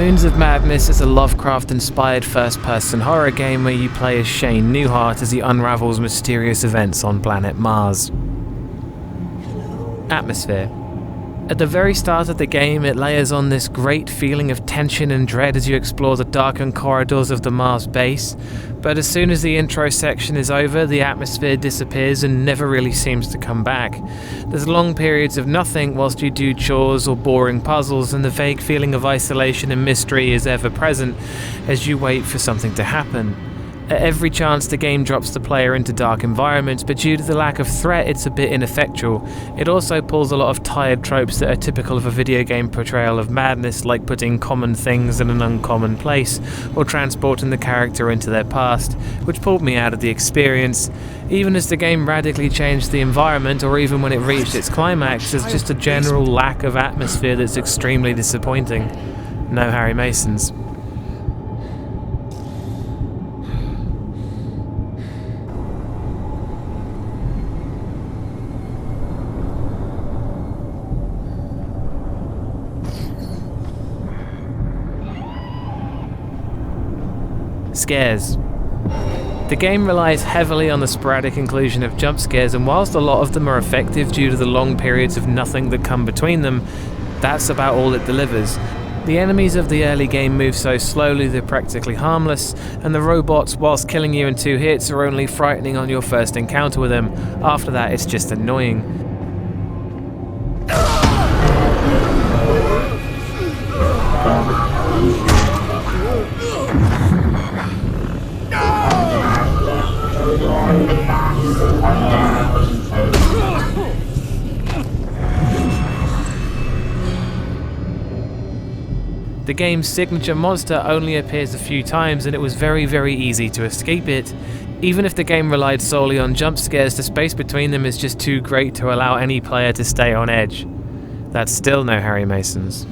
Moons of Madness is a Lovecraft-inspired first-person horror game where you play as Shane Newhart as he unravels mysterious events on planet Mars. Atmosphere. At the very start of the game, it layers on this great feeling of tension and dread as you explore the darkened corridors of the Mars base, but as soon as the intro section is over, the atmosphere disappears and never really seems to come back. There's long periods of nothing whilst you do chores or boring puzzles, and the vague feeling of isolation and mystery is ever present as you wait for something to happen. At every chance, the game drops the player into dark environments, but due to the lack of threat, it's a bit ineffectual. It also pulls a lot of tired tropes that are typical of a video game portrayal of madness, like putting common things in an uncommon place, or transporting the character into their past, which pulled me out of the experience. Even as the game radically changed the environment, or even when it reached its climax, there's just a general lack of atmosphere that's extremely disappointing. No Harry Masons. Scares. The game relies heavily on the sporadic inclusion of jump scares, and whilst a lot of them are effective due to the long periods of nothing that come between them, that's about all it delivers. The enemies of the early game move so slowly they're practically harmless, and the robots, whilst killing you in 2 hits, are only frightening on your first encounter with them. After that, it's just annoying. The game's signature monster only appears a few times, and it was very easy to escape it. Even if the game relied solely on jump scares, the space between them is just too great to allow any player to stay on edge. That's still no Harry Masons.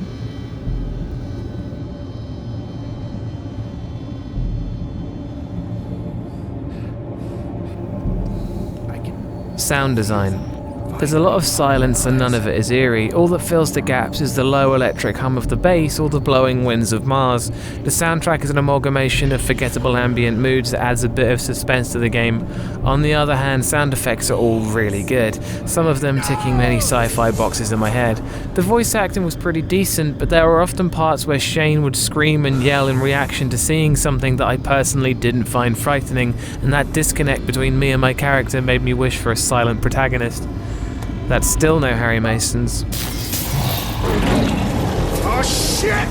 Sound design. There's a lot of silence and none of it is eerie. All that fills the gaps is the low electric hum of the bass or the blowing winds of Mars. The soundtrack is an amalgamation of forgettable ambient moods that adds a bit of suspense to the game. On the other hand, sound effects are all really good, some of them ticking many sci-fi boxes in my head. The voice acting was pretty decent, but there were often parts where Shane would scream and yell in reaction to seeing something that I personally didn't find frightening, and that disconnect between me and my character made me wish for a silent protagonist. That's still no Harry Masons. Oh shit!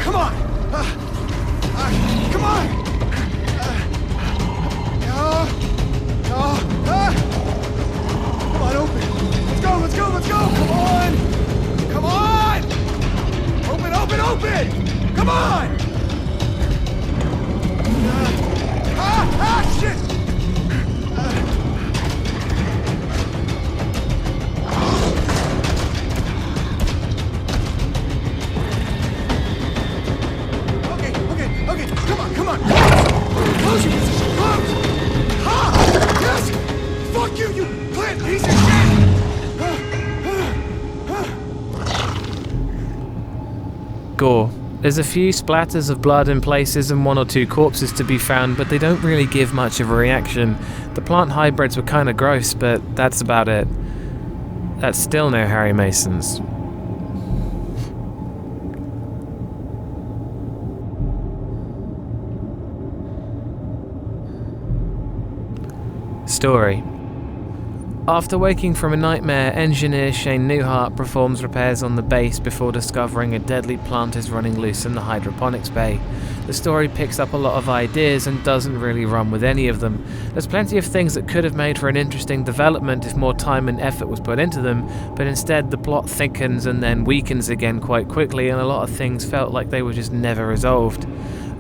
Come on! Come on! Come on, open! Let's go! Come on! Come on! Open! Come on! Shit! Okay, come on! Close! Ha! Yes! Fuck you plant piece of shit! Gore. There's a few splatters of blood in places and 1 or 2 corpses to be found, but they don't really give much of a reaction. The plant hybrids were kinda gross, but that's about it. That's still no Harry Masons. Story. After waking from a nightmare, engineer Shane Newhart performs repairs on the base before discovering a deadly plant is running loose in the hydroponics bay. The story picks up a lot of ideas and doesn't really run with any of them. There's plenty of things that could have made for an interesting development if more time and effort was put into them, but instead the plot thickens and then weakens again quite quickly, and a lot of things felt like they were just never resolved.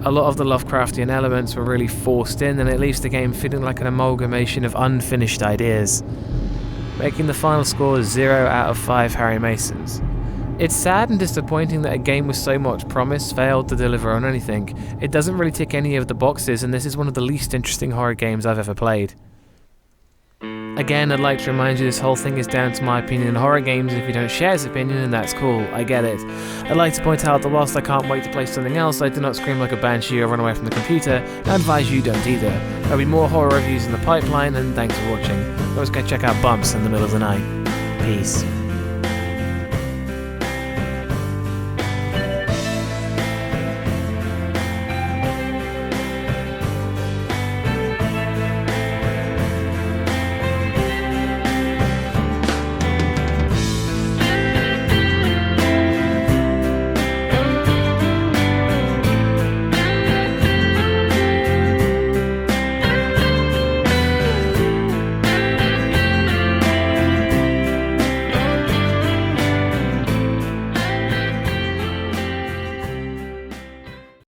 A lot of the Lovecraftian elements were really forced in, and it leaves the game feeling like an amalgamation of unfinished ideas, making the final score 0 out of 5 Harry Masons. It's sad and disappointing that a game with so much promise failed to deliver on anything. It doesn't really tick any of the boxes, and this is one of the least interesting horror games I've ever played. Again, I'd like to remind you this whole thing is down to my opinion in horror games, and if you don't share his opinion, then that's cool, I get it. I'd like to point out that whilst I can't wait to play something else, I do not scream like a banshee or run away from the computer, and I advise you don't either. There'll be more horror reviews in the pipeline, and thanks for watching. Don't forget to check out Bumps in the Middle of the Night. Peace.